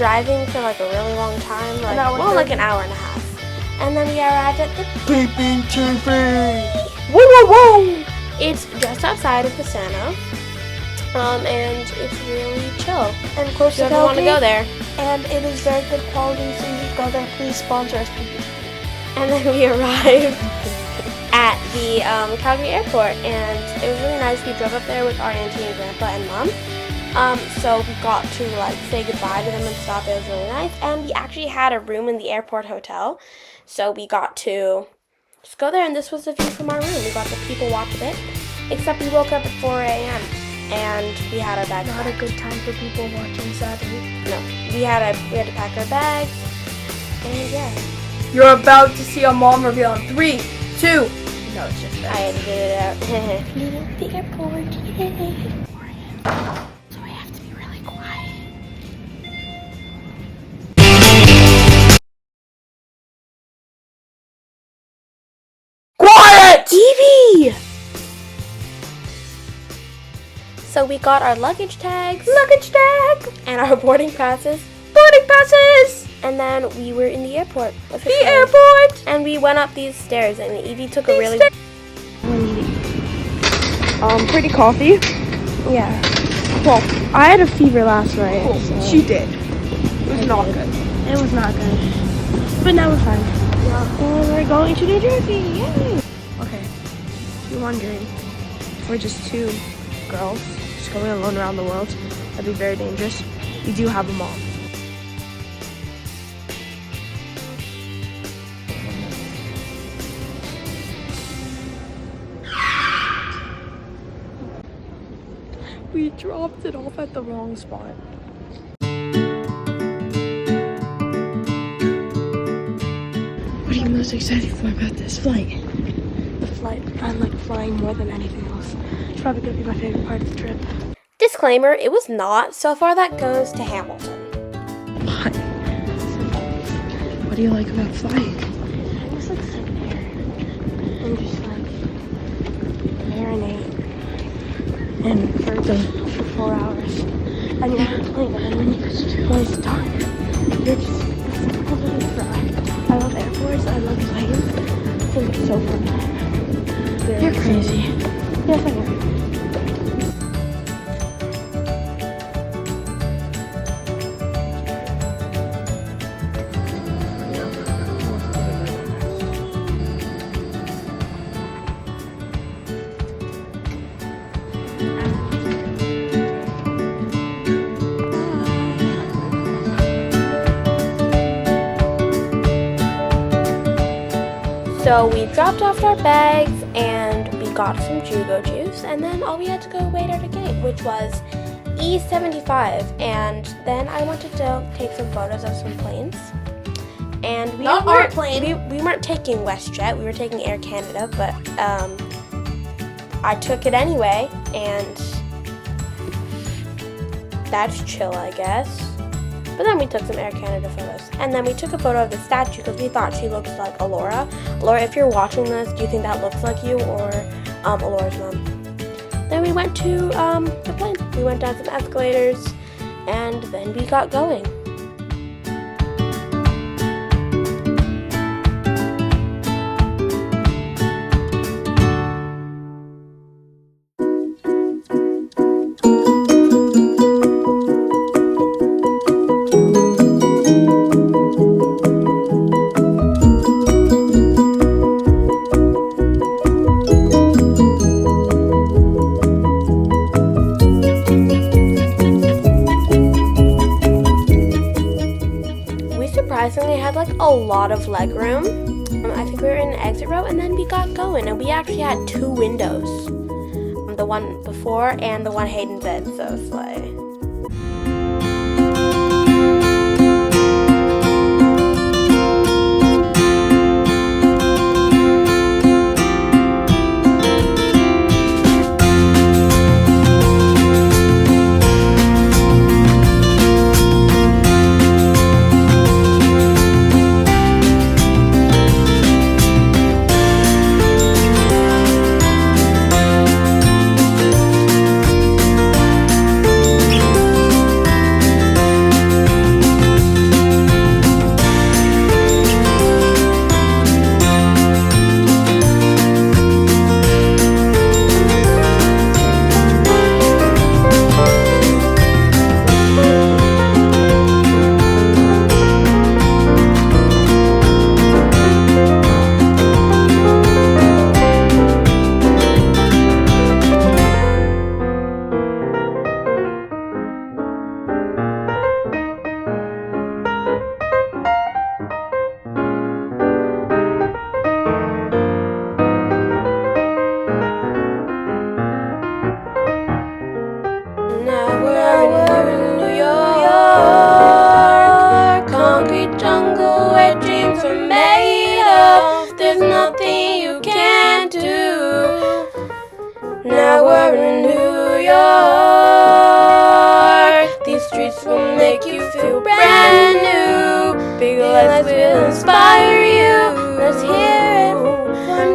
driving for like a really long time, like an hour and a half. And then we arrived at the Peeping TV. Whoa, whoa, whoa! It's just outside of Pisano, and it's really chill. And close to Calgary. Want to go there. And it is very good quality, so you should go there. Please sponsor us, please. And then we arrived at the Calgary airport, and it was really nice. We drove up there with our auntie and grandpa and mom. So we got to like say goodbye to them and stuff. It was really nice, and we actually had a room in the airport hotel, so we got to just go there. And this was the view from our room. We got to people watch a bit, except we woke up at 4 a.m. and we had our bags. Not a good time for people watching, sadly. No, we had to pack our bags, and yeah. You're about to see a mom reveal in 3, 2. No, it's just that. I edited it out. Meet at the airport, yay! So I have to be really quiet. Quiet! TV! So we got our luggage tags. And our boarding passes. And then we were in the airport. Airport! And we went up these stairs, and Evie took a really... Pretty coffee. Yeah. Well, I had a fever last night. Oh, so she did. It was not good. It was not good. But now we're fine. Yeah. And we're going to New Jersey. Yay! Okay. If you're wondering, if we're just two girls just going alone around the world, that'd be very dangerous. We do have a mom. We dropped it off at the wrong spot. What are you most excited for about this flight? The flight. I like flying more than anything else. It's probably going to be my favorite part of the trip. Disclaimer, it was not. So far that goes to Hamilton. What? What do you like about flying? I just like sitting here and just like marinate and for 4 hours. And you're on a plane, and then when it's dark, you're just completely fried. I love airports, I love planes. I think it's so fun. You're crazy. Yes, I am. So we dropped off our bags and we got some Jugo juice, and then all we had to go wait at a gate, which was E75. And then I wanted to take some photos of some planes. And we weren't taking WestJet, we were taking Air Canada, but I took it anyway, and that's chill, I guess. But then we took some Air Canada photos. And then we took a photo of the statue because we thought she looked like Alora. Alora, if you're watching this, do you think that looks like you or Alora's mom? Then we went to the plane. We went down some escalators, and then we got going. Surprisingly, had like a lot of leg room. I think we were in an exit row, and then we got going, and we actually had 2 windows. The one before and the one Hayden's in, so slay. make you feel brand new. Big lights will inspire you. Let's hear it.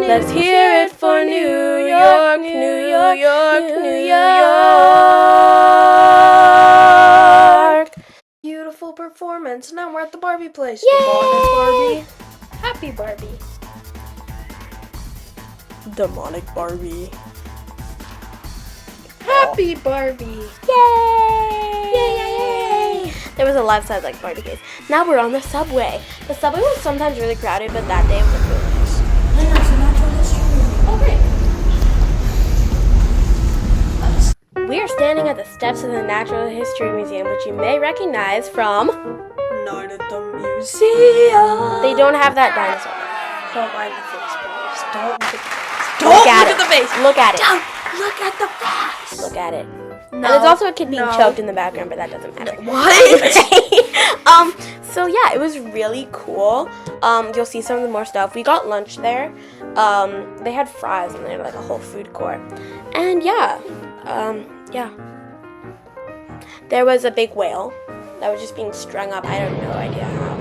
Let's hear it for New York, New York, New York. Beautiful performance. Now we're at the Barbie place. Yay! Demonic Barbie. Happy Barbie. Demonic Barbie. Happy Barbie. Yay! Yay! There was a life-size like Barbie case. Now we're on the subway. The subway was sometimes really crowded, but that day was really nice. We are standing at the steps of the Natural History Museum, which you may recognize from Night at the Museum. They don't have that dinosaur. Don't mind the face, please. Don't look at the face. Don't look at the face. Look at it. Don't look at the face. Look at it. No. And there's also a kid being choked in the background, but that doesn't matter. What? So yeah, it was really cool. You'll see some of the more stuff. We got lunch there. They had fries and they had like a whole food court. And yeah. There was a big whale that was just being strung up. I have no idea how.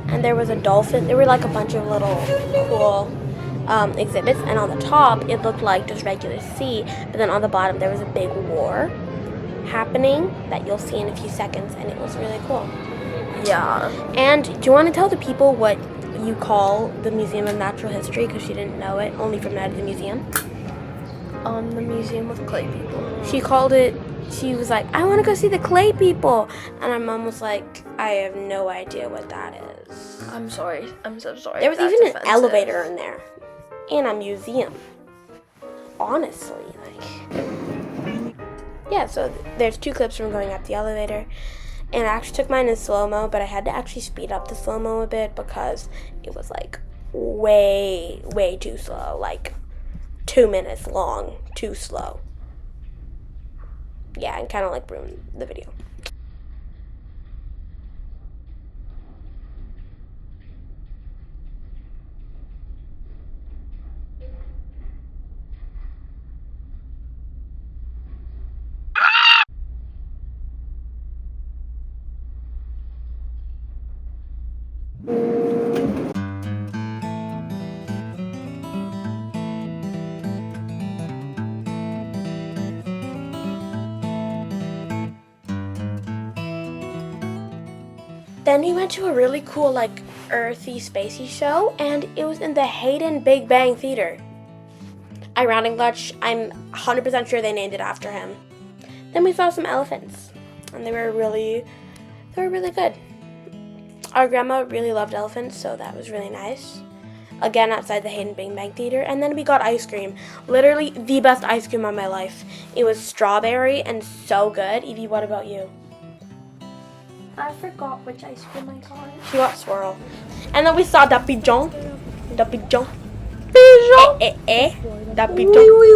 And there was a dolphin. There were like a bunch of little cool exhibits, and on the top it looked like just regular sea, but then on the bottom there was a big war happening that you'll see in a few seconds, and it was really cool. Yeah. And do you want to tell the people what you call the Museum of Natural History, because she didn't know it, only from Night at the Museum? The Museum of Clay People. She called it, she was like, I want to go see the clay people, and our mom was like, I have no idea what that is. I'm sorry. I'm so sorry. There was That's even offensive. an elevator in there, in a museum. Honestly, yeah, so there's two clips from going up the elevator, and I actually took mine in slow-mo, but I had to actually speed up the slow-mo a bit because it was like way too slow, like 2 minutes long, too slow. Yeah, and kind of like ruined the video. Then we went to a really cool, like, earthy, spacey show, and it was in the Hayden Big Bang Theater. Ironic much, I'm 100% sure they named it after him. Then we saw some elephants, and they were really good. Our grandma really loved elephants, so that was really nice. Again, outside the Hayden Big Bang Theater. And then we got ice cream. Literally the best ice cream of my life. It was strawberry and so good. Evie, what about you? I forgot which ice cream I got. She got swirl. And then we saw the pigeon. The pigeon. The pigeon.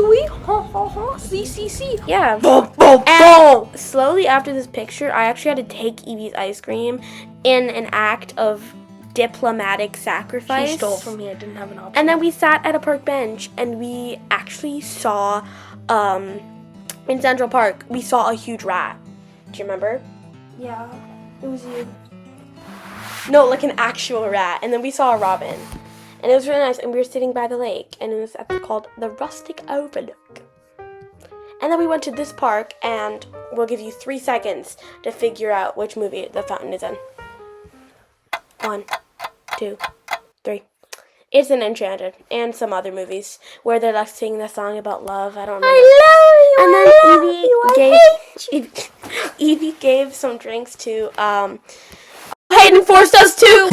Oui. Ha ha ha. See. Yeah. Boom. And slowly after this picture, I actually had to take Evie's ice cream in an act of diplomatic sacrifice. She stole from me. I didn't have an option. And then we sat at a park bench and we actually saw, in Central Park, we saw a huge rat. Do you remember? Yeah, it was you. No, like an actual rat. And then we saw a robin. And it was really nice. And we were sitting by the lake. And it was called the Rustic Overlook. And then we went to this park. And we'll give you 3 seconds to figure out which movie the fountain is in. 1, 2, 3. It's in Enchanted. And some other movies. Where they're like singing the song about love. I don't remember. Evie gave some drinks to Hayden forced us to.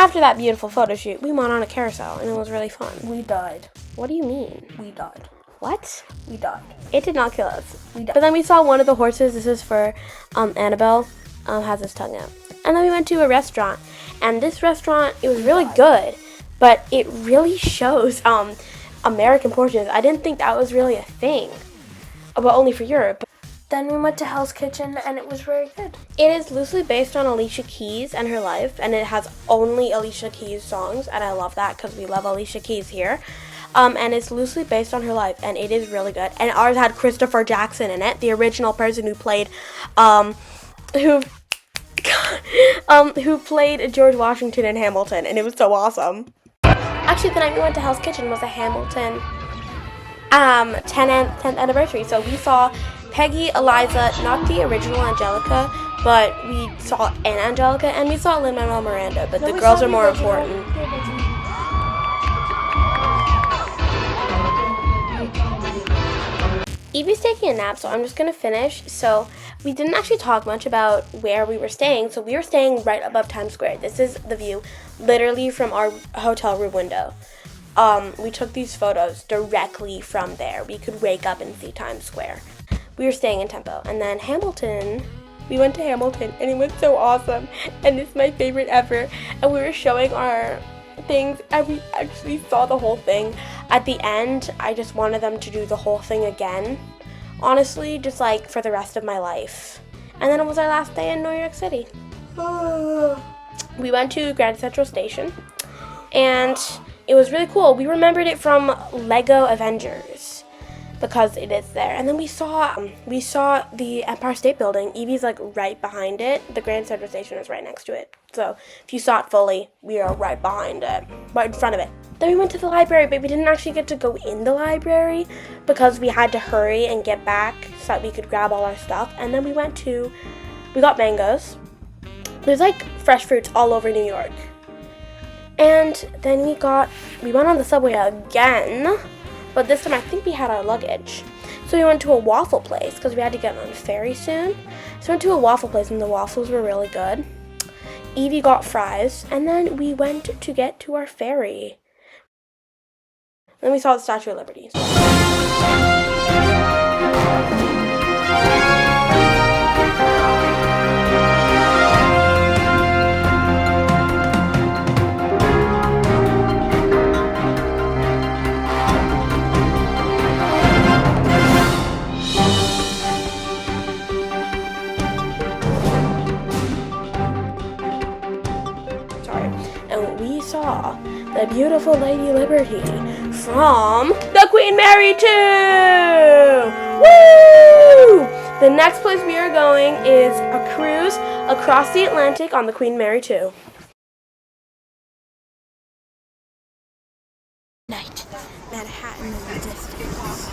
after that beautiful photo shoot, we went on a carousel, and it was really fun. We died. What do you mean? We died. What? We died. It did not kill us. We died. But then we saw one of the horses. This is for Annabelle. Has his tongue out. And then we went to a restaurant. And this restaurant, it was really good. But it really shows American portraits. I didn't think that was really a thing. But only for Europe. Then we went to Hell's Kitchen, and it was very good. It is loosely based on Alicia Keys and her life. And it has only Alicia Keys songs. And I love that because we love Alicia Keys here. And it's loosely based on her life, and it is really good. And ours had Christopher Jackson in it, the original person who played, who played George Washington in Hamilton, and it was so awesome. Actually, the night we went to Hell's Kitchen was a Hamilton 10th anniversary. So we saw Peggy, Eliza, not the original Angelica, but we saw an Angelica, and we saw Lin-Manuel Miranda. But the girls are more important. Evie's taking a nap, so I'm just going to finish. So we didn't actually talk much about where we were staying. So we were staying right above Times Square. This is the view literally from our hotel room window. We took these photos directly from there. We could wake up and see Times Square. We were staying in Tempo. And then Hamilton, we went to Hamilton, and it was so awesome. And it's my favorite ever. And we were showing our things, and we actually saw the whole thing. At the end, I just wanted them to do the whole thing again, honestly, just like for the rest of my life. And then it was our last day in New York City. We went to Grand Central Station, and it was really cool. We remembered it from Lego Avengers because it is there. And then we saw the Empire State Building. Evie's like right behind it. The Grand Central Station is right next to it. So if you saw it fully, we are right behind it, right in front of it. Then we went to the library, but we didn't actually get to go in the library because we had to hurry and get back so that we could grab all our stuff. And then we got mangoes. There's like fresh fruits all over New York. And then we went on the subway again, but this time I think we had our luggage. So we went to a waffle place because we had to get on a ferry soon. So we went to a waffle place, and the waffles were really good. Evie got fries, and then we went to get to our ferry. Then we saw the Statue of Liberty. And we saw the beautiful Lady Liberty from the Queen Mary 2! Woo! The next place we are going is a cruise across the Atlantic on the Queen Mary 2. Night, Manhattan in the distance.